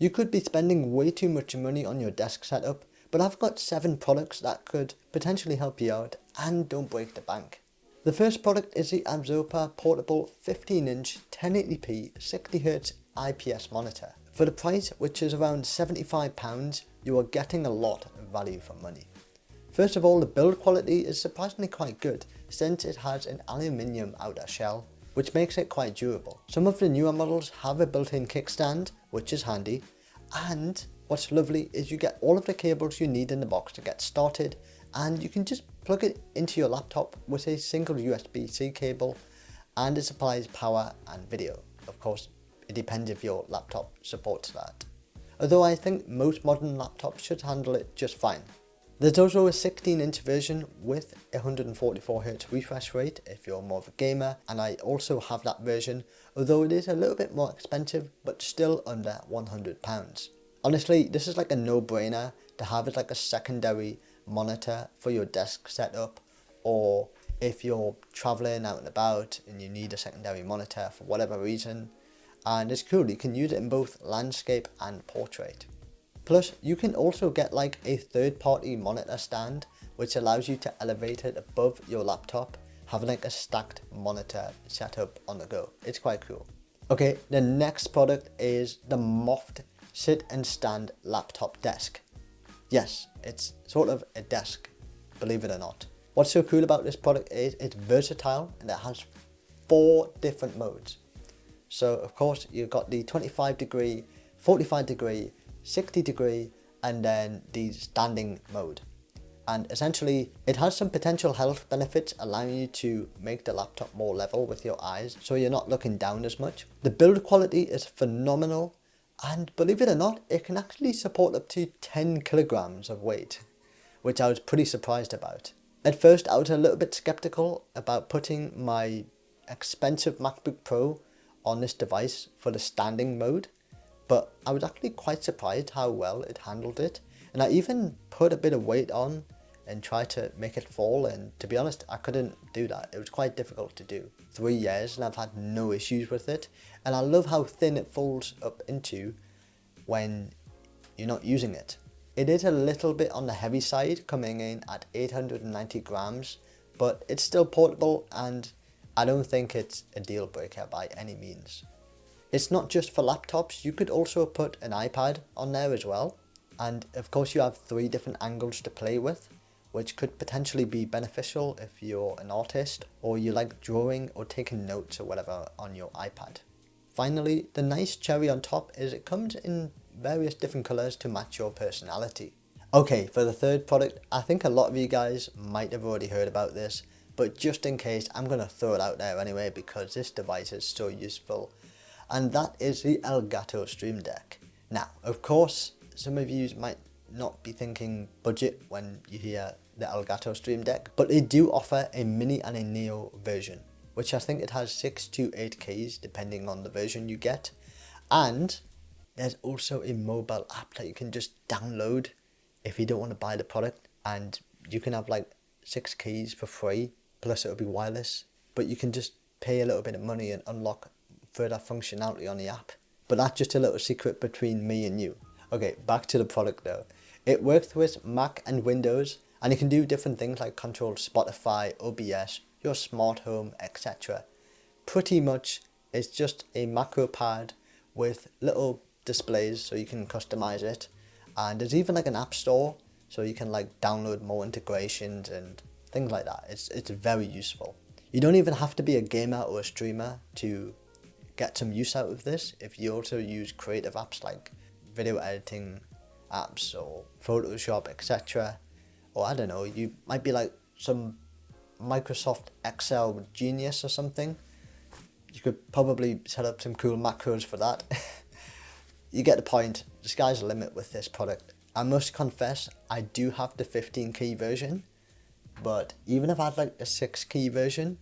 You could be spending way too much money on your desk setup, but I've got 7 products that could potentially help you out and don't break the bank. The first product is the Abzopa Portable 15-inch 1080p 60Hz IPS monitor. For the price, which is around £75, you are getting a lot of value for money. First of all, the build quality is surprisingly quite good since it has an aluminium outer shell, which makes it quite durable. Some of the newer models have a built-in kickstand, which is handy, and what's lovely is you get all of the cables you need in the box to get started, and you can just plug it into your laptop with a single USB-C cable, and it supplies power and video. Of course, it depends if your laptop supports that, although I think most modern laptops should handle it just fine. There's also a 16-inch version with 144Hz refresh rate if you're more of a gamer, and I also have that version, although it is a little bit more expensive but still under £100. Honestly, this is like a no-brainer to have it like a secondary monitor for your desk setup, or if you're traveling out and about and you need a secondary monitor for whatever reason. And it's cool, you can use it in both landscape and portrait. Plus, you can also get like a third-party monitor stand, which allows you to elevate it above your laptop, having like a stacked monitor setup on the go. It's quite cool. Okay, the next product is the Moft Sit and Stand Laptop Desk. Yes, it's sort of a desk, believe it or not. What's so cool about this product is it's versatile and it has 4 different modes. So of course you've got the 25 degree, 45 degree, 60 degree, and then the standing mode. And essentially it has some potential health benefits, allowing you to make the laptop more level with your eyes so you're not looking down as much. The build quality is phenomenal, and believe it or not, it can actually support up to 10 kilograms of weight, which I was pretty surprised about. At first I was a little bit skeptical about putting my expensive MacBook Pro on this device for the standing mode, but I was actually quite surprised how well it handled it, and I even put a bit of weight on and tried to make it fall, and to be honest, I couldn't do that. It was quite difficult to do. 3 years and I've had no issues with it, and I love how thin it folds up into when you're not using it. It is a little bit on the heavy side, coming in at 890 grams, but it's still portable and I don't think it's a deal breaker by any means. It's not just for laptops, you could also put an iPad on there as well. And of course you have 3 different angles to play with, which could potentially be beneficial if you're an artist or you like drawing or taking notes or whatever on your iPad. Finally, the nice cherry on top is it comes in various different colours to match your personality. Okay, for the third product, I think a lot of you guys might have already heard about this, but just in case, I'm going to throw it out there anyway because this device is so useful, and that is the Elgato Stream Deck. Now, of course, some of you might not be thinking budget when you hear the Elgato Stream Deck, but they do offer a Mini and a Neo version, which I think it has 6 to 8 keys depending on the version you get, and there's also a mobile app that you can just download if you don't want to buy the product, and you can have like 6 keys for free, plus it'll be wireless, but you can just pay a little bit of money and unlock further functionality on the app. But that's just a little secret between me and you. Okay, back to the product though. It works with Mac and Windows, and you can do different things like control Spotify, OBS, your smart home, etc. Pretty much it's just a macro pad with little displays so you can customize it, and there's even like an app store so you can like download more integrations and things like that. It's very useful. You don't even have to be a gamer or a streamer to get some use out of this if you also use creative apps like video editing apps or Photoshop, etc. Or I don't know, you might be like some Microsoft Excel genius or something. You could probably set up some cool macros for that. You get the point. The sky's the limit with this product. I must confess, I do have the 15 key version, but even if I had like a 6 key version,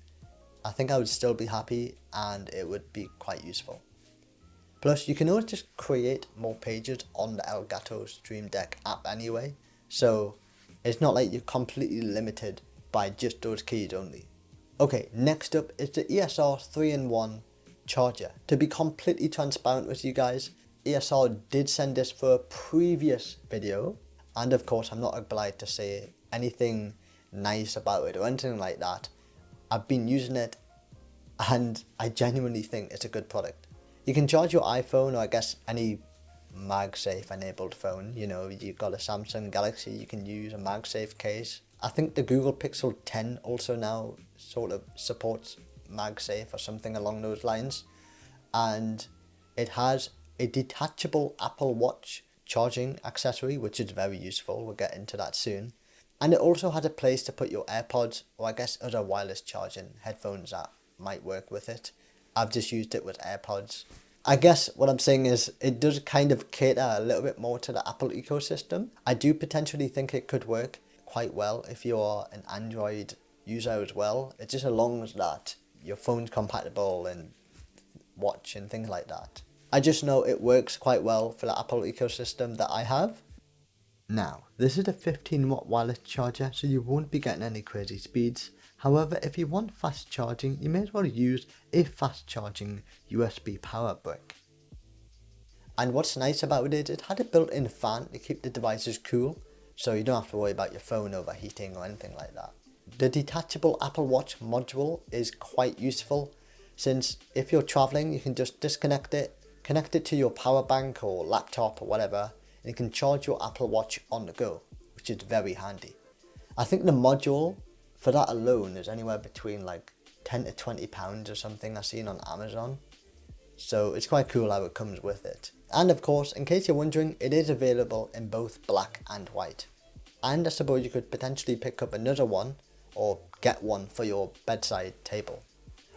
I think I would still be happy and it would be quite useful. Plus, you can always just create more pages on the Elgato Stream Deck app anyway, so it's not like you're completely limited by just those keys only. Okay, next up is the ESR 3-in-1 charger. To be completely transparent with you guys, ESR did send this for a previous video, and of course I'm not obliged to say anything nice about it or anything like that. I've been using it and I genuinely think it's a good product. You can charge your iPhone, or I guess any MagSafe enabled phone. You know, you've got a Samsung Galaxy, you can use a MagSafe case. I think the Google Pixel 10 also now sort of supports MagSafe or something along those lines. And it has a detachable Apple Watch charging accessory, which is very useful. We'll get into that soon. And it also has a place to put your AirPods, or I guess other wireless charging headphones that might work with it. I've just used it with AirPods. I guess what I'm saying is it does kind of cater a little bit more to the Apple ecosystem. I do potentially think it could work quite well if you're an Android user as well. It's just as long as that your phone's compatible and watch and things like that. I just know it works quite well for the Apple ecosystem that I have. Now, this is a 15 watt wireless charger, so you won't be getting any crazy speeds. However, if you want fast charging, you may as well use a fast charging USB power brick. And what's nice about it is it had a built-in fan to keep the devices cool, so you don't have to worry about your phone overheating or anything like that. The detachable Apple Watch module is quite useful, since if you're traveling, you can just disconnect it, connect it to your power bank or laptop or whatever, and you can charge your Apple Watch on the go, which is very handy. I think the module for that alone is anywhere between like 10 to 20 pounds or something I've seen on Amazon. So it's quite cool how it comes with it. And of course, in case you're wondering, it is available in both black and white. And I suppose you could potentially pick up another one or get one for your bedside table.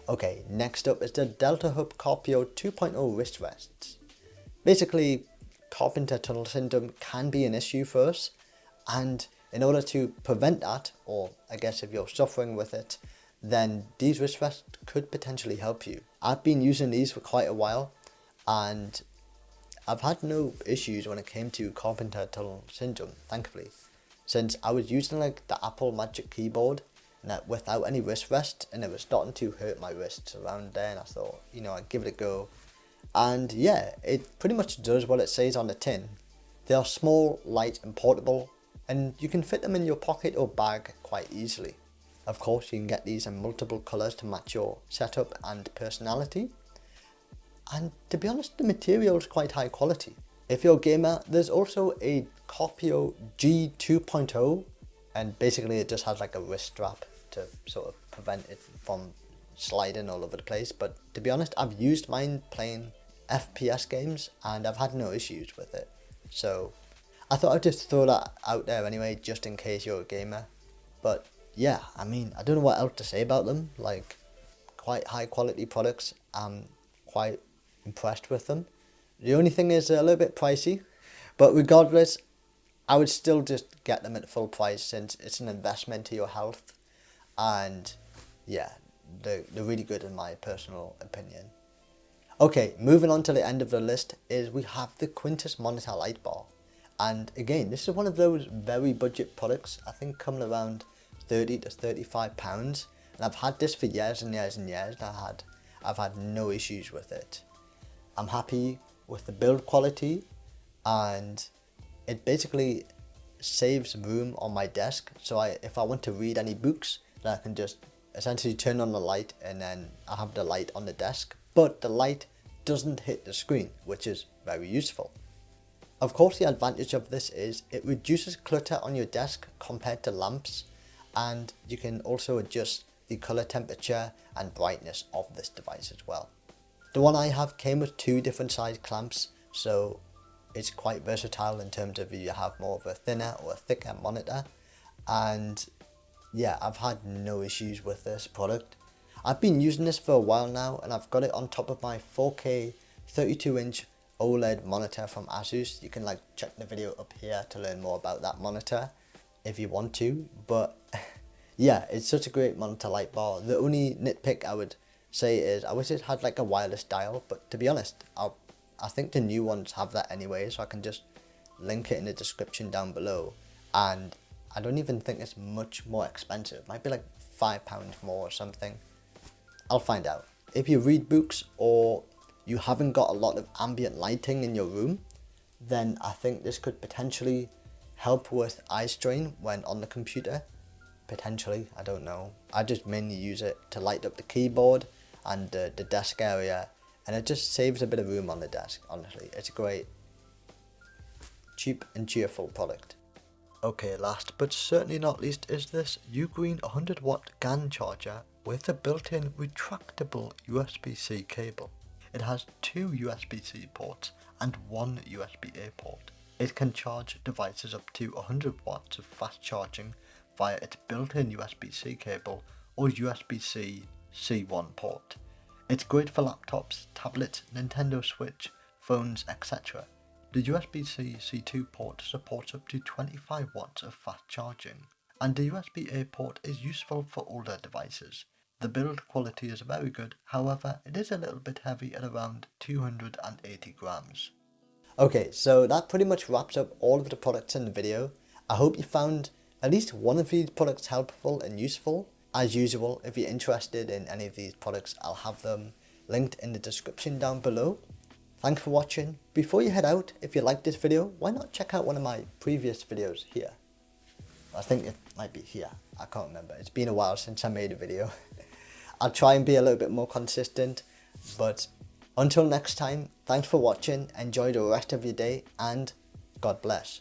Okay, next up is the Delta Hub Carpio 2.0 wrist rests. Basically, carpenter tunnel syndrome can be an issue for us, and in order to prevent that, or I guess if you're suffering with it, then these wrist rests could potentially help you. I've been using these for quite a while, and I've had no issues when it came to carpenter tunnel syndrome, thankfully, since I was using like the Apple Magic Keyboard without any wrist rest, and it was starting to hurt my wrists around there, and I thought, you know, I'd give it a go. And yeah, it pretty much does what it says on the tin. They are small, light and portable, and you can fit them in your pocket or bag quite easily. Of course, you can get these in multiple colours to match your setup and personality. And to be honest, the material is quite high quality. If you're a gamer, there's also a Carpio G 2.0, and basically it just has like a wrist strap to sort of prevent it from sliding all over the place. But to be honest, I've used mine playing FPS games and I've had no issues with it. So I thought I'd just throw that out there anyway, just in case you're a gamer. But yeah, I mean, I don't know what else to say about them. Like, quite high quality products. I'm quite impressed with them. The only thing is they're a little bit pricey, but regardless, I would still just get them at full price since it's an investment to your health. And yeah, they're really good in my personal opinion. Okay, moving on to the end of the list is we have the Quintus Monitor Light Bar. And again, this is one of those very budget products, I think coming around 30 to 35 pounds. And I've had this for years and years and years. I've had no issues with it. I'm happy with the build quality, and it basically saves room on my desk. So if I want to read any books, then I can just essentially turn on the light and then I have the light on the desk. But the light doesn't hit the screen, which is very useful. Of course, the advantage of this is it reduces clutter on your desk compared to lamps, and you can also adjust the color temperature and brightness of this device as well. The one I have came with 2 different size clamps, so it's quite versatile in terms of if you have more of a thinner or a thicker monitor. And yeah, I've had no issues with this product. I've been using this for a while now, and I've got it on top of my 4K 32-inch OLED monitor from Asus. You can like check the video up here to learn more about that monitor if you want to. But yeah, it's such a great monitor light bar. The only nitpick I would say is I wish it had like a wireless dial, but to be honest, I think the new ones have that anyway, so I can just link it in the description down below. And I don't even think it's much more expensive. It might be like £5 more or something. I'll find out. If you read books or you haven't got a lot of ambient lighting in your room, then I think this could potentially help with eye strain when on the computer. Potentially, I don't know. I just mainly use it to light up the keyboard and the desk area, and it just saves a bit of room on the desk. Honestly, it's a great, cheap and cheerful product. Okay, last but certainly not least is this Ugreen 100 watt GAN charger with a built-in retractable USB-C cable. It has two USB-C ports and one USB-A port. It can charge devices up to 100 watts of fast charging via its built-in USB-C cable or USB-C C1 port. It's great for laptops, tablets, Nintendo Switch, phones, etc. The USB-C C2 port supports up to 25 watts of fast charging, and the USB-A port is useful for older devices. The build quality is very good, however it is a little bit heavy at around 280 grams. Okay, so that pretty much wraps up all of the products in the video. I hope you found at least one of these products helpful and useful. As usual, if you're interested in any of these products, I'll have them linked in the description down below. Thanks for watching. Before you head out, if you liked this video, why not check out one of my previous videos here? I think it might be here. I can't remember. It's been a while since I made a video. I'll try and be a little bit more consistent, but until next time, thanks for watching, enjoy the rest of your day, and God bless.